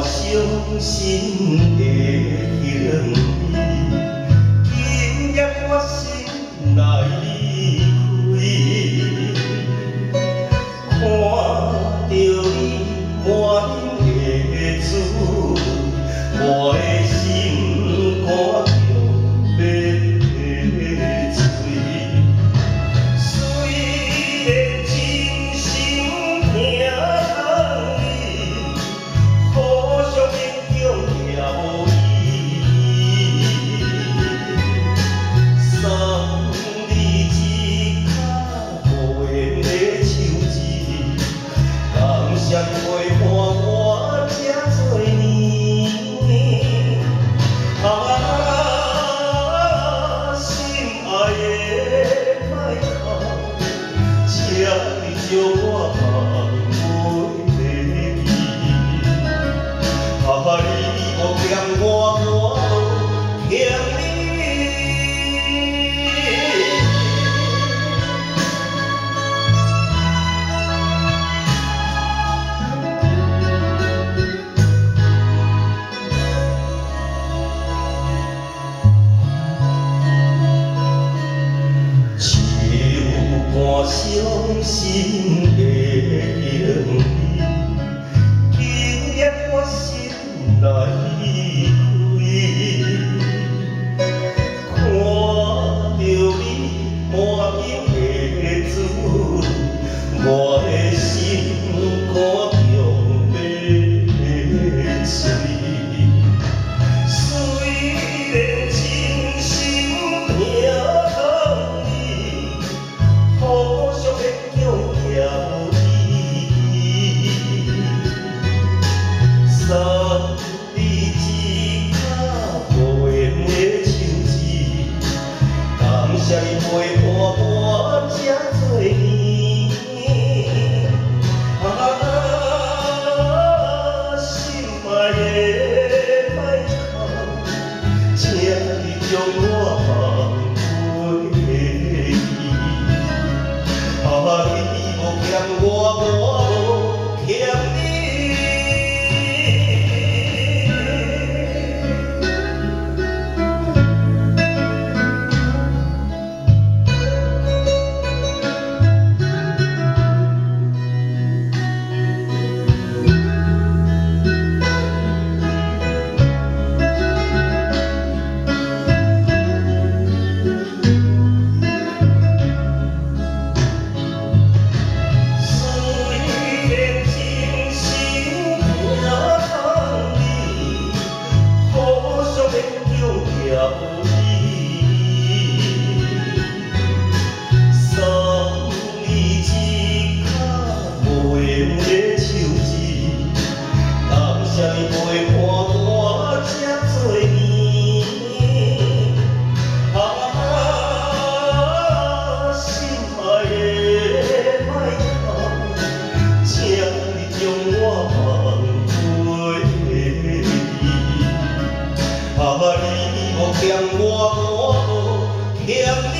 伤心的行李，今夜我心来离开，看着你满面的滋味，我的心肝中要碎。虽然真心疼你，可惜勉强也无意义。送你一卡无缘的手指，感谢你陪伴我这多年。啊，心爱的莫哭，请你将我放袂记。啊，你无欠我，我无欠你。手汗伤心的行李，今夜我心来离开，看着你满面的滋味，我的心肝中要碎。虽然真心疼你，可惜勉强也无意义。送你一卡无缘的手指，感谢你陪伴我这多年。啊，心爱的莫哭，请你将我放袂记。啊，你无欠我，我无欠你。送你一卡无缘的手指，感谢你陪伴我这多年。啊，心爱的莫哭，请你将我放袂记。啊，你无欠我，我无欠你。